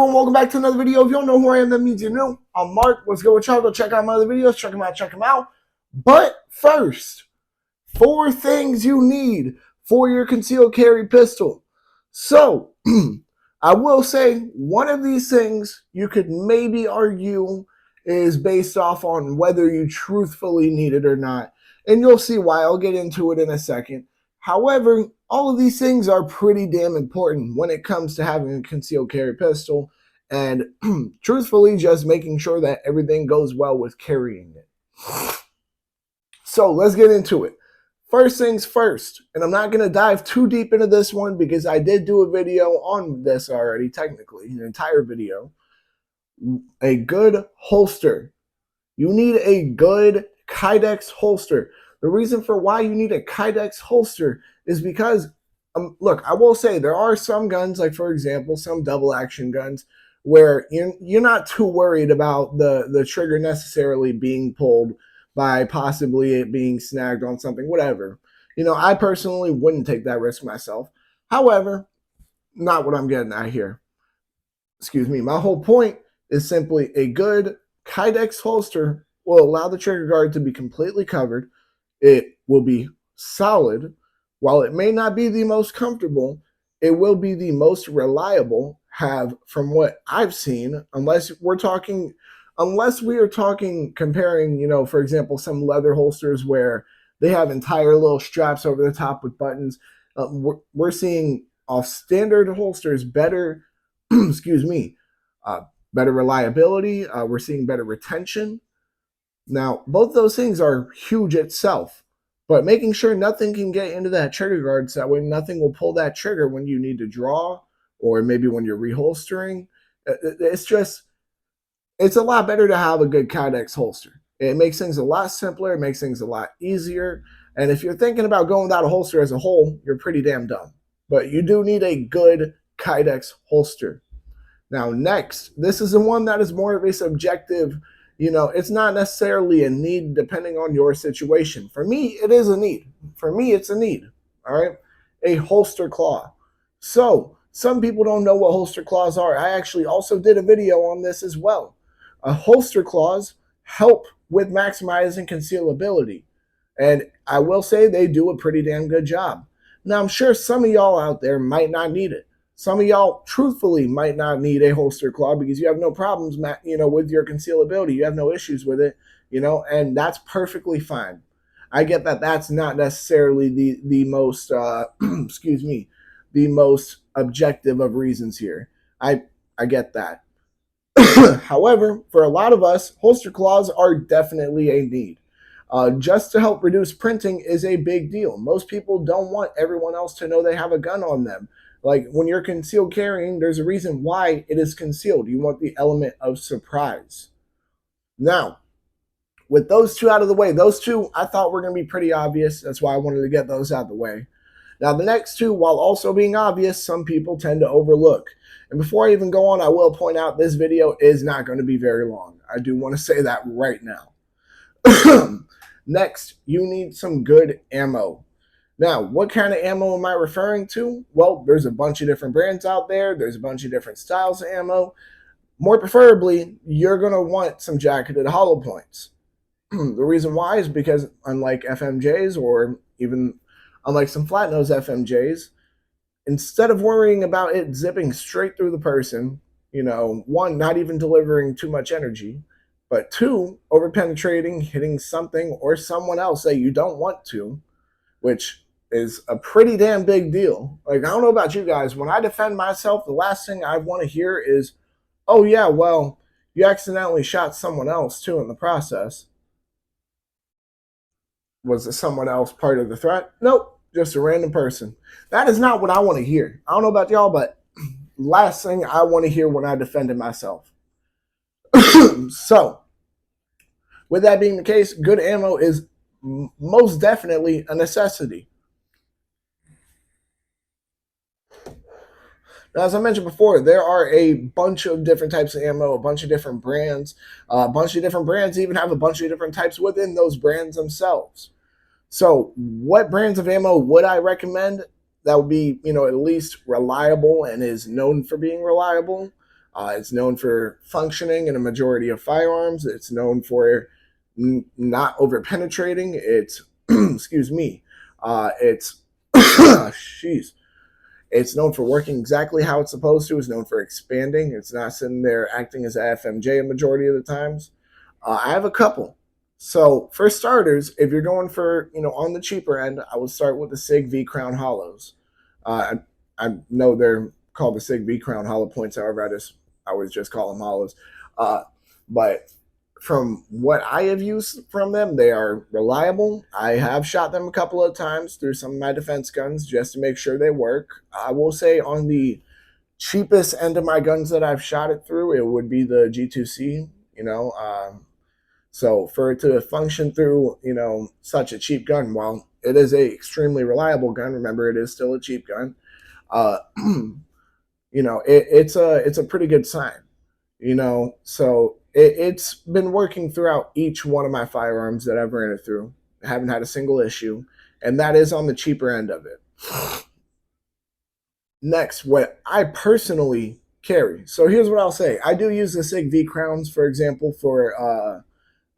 everyone, welcome back to another video. If you don't know who I am, that means you're new. I'm Mark. Let's go with y'all. Go check out my other videos. Check them out. But first, 4 things you need for your concealed carry pistol. So, I will say one of these things you could maybe argue is based off on whether you truthfully need it or not. And you'll see why. I'll get into it in a second. However, all of these things are pretty damn important when it comes to having a concealed carry pistol and truthfully just making sure that everything goes well with carrying it. So let's get into it. First things first, and I'm not going to dive too deep into this one because I did do a video on this already, technically, an entire video. A good holster. You need a good Kydex holster. The reason for why you need a Kydex holster is because, look, I will say there are some guns, like for example, some double action guns, where you're not too worried about the trigger necessarily being pulled by possibly it being snagged on something, whatever. You know, I personally wouldn't take that risk myself. However, not what I'm getting at here. Excuse me. My whole point is simply a good Kydex holster will allow the trigger guard to be completely covered. It will be solid. While it may not be the most comfortable, it will be the most reliable, from what I've seen, unless we are talking comparing, you know, for example, some leather holsters where they have entire little straps over the top with buttons. We're seeing off standard holsters better, excuse me, better reliability. We're seeing better retention. Now, both those things are huge itself, but making sure nothing can get into that trigger guard so that way nothing will pull that trigger when you need to draw or maybe when you're reholstering. It's a lot better to have a good Kydex holster. It makes things a lot simpler. It makes things a lot easier. And if you're thinking about going without a holster as a whole, you're pretty damn dumb. But you do need a good Kydex holster. Now, next, this is the one that is more of a subjective. You know, it's not necessarily a need depending on your situation. For me, it is a need. For me, it's a need. All right. A holster claw. So some people don't know what holster claws are. I actually also did a video on this as well. Holster claws help with maximizing concealability. And I will say they do a pretty damn good job. Now, I'm sure some of y'all out there might not need it. Some of y'all, truthfully, might not need a holster claw because you have no problems, you know, with your concealability. You have no issues with it, you know, and that's perfectly fine. I get that that's not necessarily the most, excuse me, the most objective of reasons here. I get that. However, for a lot of us, holster claws are definitely a need. Just to help reduce printing is a big deal. Most people don't want everyone else to know they have a gun on them. Like when you're concealed carrying, there's a reason why it is concealed. You want the element of surprise. Now, with those two out of the way, those two I thought were going to be pretty obvious. That's why I wanted to get those out of the way. Now, the next two, while also being obvious, some people tend to overlook. And before I even go on, I will point out this video is not going to be very long. I do want to say that right now. Next, you need some good ammo. Now, what kind of ammo am I referring to? Well, there's a bunch of different brands out there. There's a bunch of different styles of ammo. More preferably, you're going to want some jacketed hollow points. The reason why is because unlike FMJs or even unlike some flat nose FMJs, instead of worrying about it zipping straight through the person, you know, one, not even delivering too much energy, but two, over-penetrating, hitting something or someone else that you don't want to, which is a pretty damn big deal. Like, I don't know about you guys. When I defend myself, the last thing I want to hear is, oh, yeah, well, you accidentally shot someone else, too, in the process. Was someone else part of the threat? Nope, just a random person. That is not what I want to hear. I don't know about y'all, but last thing I want to hear when I defended myself. So, with that being the case, good ammo is most definitely a necessity. Now, as I mentioned before, there are a bunch of different types of ammo, a bunch of different brands. A bunch of different brands even have a bunch of different types within those brands themselves. So what brands of ammo would I recommend that would be, you know, at least reliable and is known for being reliable? It's known for functioning in a majority of firearms. It's known for not over penetrating. It's excuse me. It's jeez. It's known for working exactly how it's supposed to. It's known for expanding. It's not sitting there acting as a FMJ a majority of the times. I have a couple. So for starters, if you're going for on the cheaper end, I would start with the Sig V Crown Hollows. I know they're called the Sig V Crown Hollow Points. However, I always just call them hollows. But from what I have used from them, they are reliable. I have shot them a couple of times through some of my defense guns just to make sure they work. I will say on the cheapest end of my guns that I've shot it through, it would be the G2C. So for it to function through such a cheap gun, while it is a extremely reliable gun, remember it is still a cheap gun. It's a pretty good sign. So it's been working throughout each one of my firearms that I've ran it through. I haven't had a single issue, and that is on the cheaper end of it. Next, what I personally carry. So here's what I'll say. I do use the Sig V Crowns, for example, for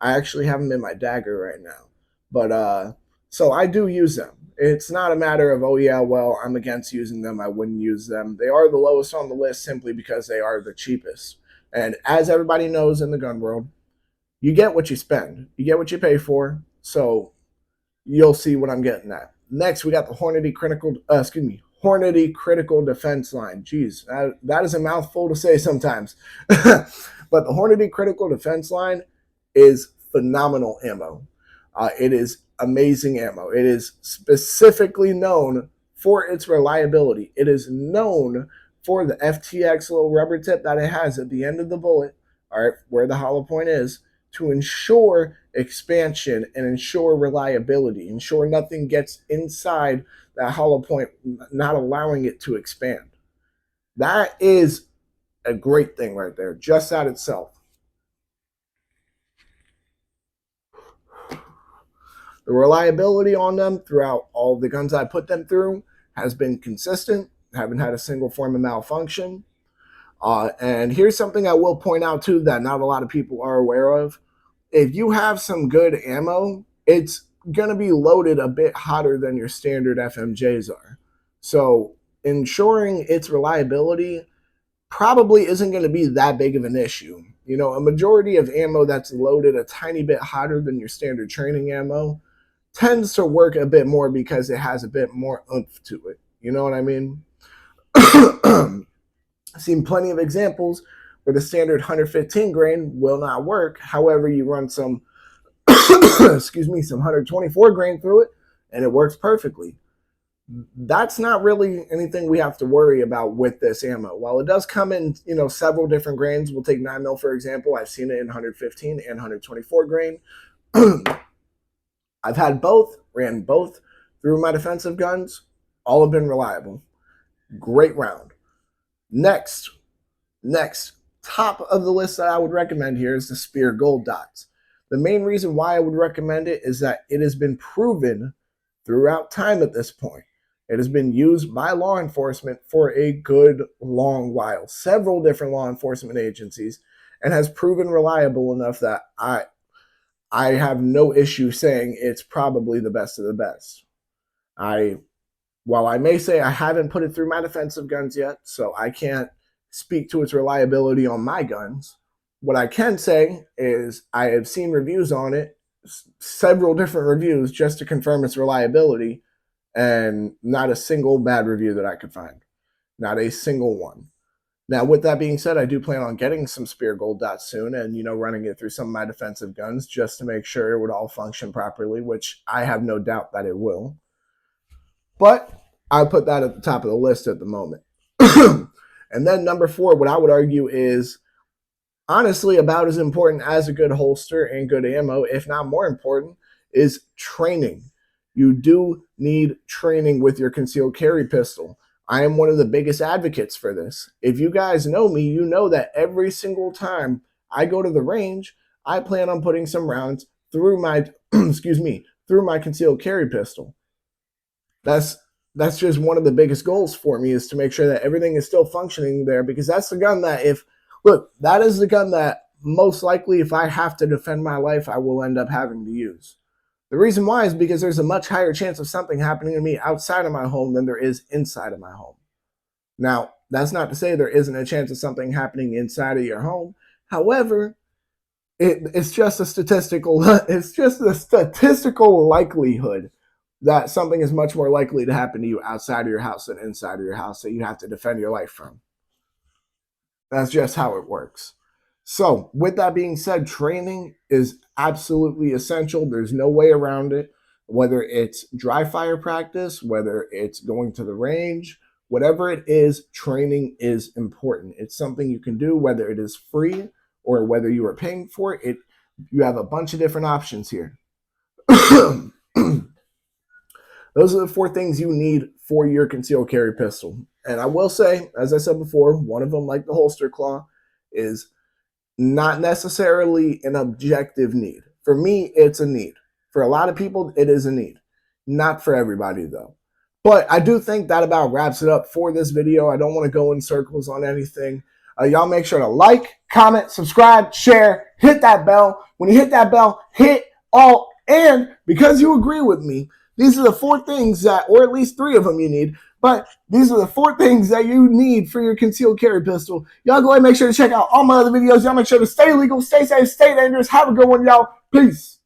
I actually have them in my dagger right now. But so I do use them. It's not a matter of, oh yeah, well, I'm against using them, I wouldn't use them. They are the lowest on the list simply because they are the cheapest. And as everybody knows in the gun world, you get what you spend. You get what you pay for. So you'll see what I'm getting at. Next, we got the Hornady Critical Defense Line. Jeez, that is a mouthful to say sometimes. But the Hornady Critical Defense Line is phenomenal ammo. It is amazing ammo. It is specifically known for its reliability. It is known for the FTX little rubber tip that it has at the end of the bullet, all right, where the hollow point is, to ensure expansion and ensure reliability, ensure nothing gets inside that hollow point, not allowing it to expand. That is a great thing right there, just that itself. The reliability on them throughout all the guns I put them through has been consistent. Haven't had a single form of malfunction. And here's something I will point out too that not a lot of people are aware of. If you have some good ammo, it's going to be loaded a bit hotter than your standard FMJs are. So ensuring its reliability probably isn't going to be that big of an issue. A majority of ammo that's loaded a tiny bit hotter than your standard training ammo tends to work a bit more because it has a bit more oomph to it. You know what I mean? I've seen plenty of examples where the standard 115 grain will not work. However, you run some, excuse me, some 124 grain through it, and it works perfectly. That's not really anything we have to worry about with this ammo. While it does come in, several different grains, we'll take 9mm for example. I've seen it in 115 and 124 grain. I've had both, ran both through my defensive guns. All have been reliable. Great round. Next, top of the list that I would recommend here is the Speer Gold Dots. The main reason why I would recommend it is that it has been proven throughout time at this point. It has been used by law enforcement for a good long while, several different law enforcement agencies, and has proven reliable enough that I have no issue saying it's probably the best of the best. While I may say I haven't put it through my defensive guns yet, so I can't speak to its reliability on my guns, what I can say is I have seen reviews on it, several different reviews just to confirm its reliability, and not a single bad review that I could find. Not a single one. Now, with that being said, I do plan on getting some Speer Gold Dots soon and, running it through some of my defensive guns just to make sure it would all function properly, which I have no doubt that it will. But I put that at the top of the list at the moment. And then number 4, what I would argue is honestly about as important as a good holster and good ammo, if not more important, is training. You do need training with your concealed carry pistol. I am one of the biggest advocates for this. If you guys know me, you know that every single time I go to the range, I plan on putting some rounds through my through my concealed carry pistol. That's just one of the biggest goals for me, is to make sure that everything is still functioning there, because that's the gun that if Look, that is the gun that most likely, if I have to defend my life, I will end up having to use. The reason why is because there's a much higher chance of something happening to me outside of my home than there is inside of my home. Now, that's not to say there isn't a chance of something happening inside of your home. However, it's just a statistical likelihood that something is much more likely to happen to you outside of your house than inside of your house that you have to defend your life from. That's just how it works. So, with that being said, training is absolutely essential. There's no way around it. Whether it's dry fire practice, whether it's going to the range, whatever it is, training is important. It's something you can do, whether it is free or whether you are paying for it. You have a bunch of different options here. Those are the 4 things you need for your concealed carry pistol. And I will say, as I said before, one of them, like the holster claw, is not necessarily an objective need. For me, it's a need. For a lot of people, it is a need. Not for everybody, though. But I do think that about wraps it up for this video. I don't want to go in circles on anything. Y'all make sure to like, comment, subscribe, share, hit that bell. When you hit that bell, hit all. And because you agree with me, these are the 4 things that, or at least 3 of them you need, but these are the 4 things that you need for your concealed carry pistol. Y'all go ahead and make sure to check out all my other videos. Y'all make sure to stay legal, stay safe, stay dangerous. Have a good one, y'all. Peace.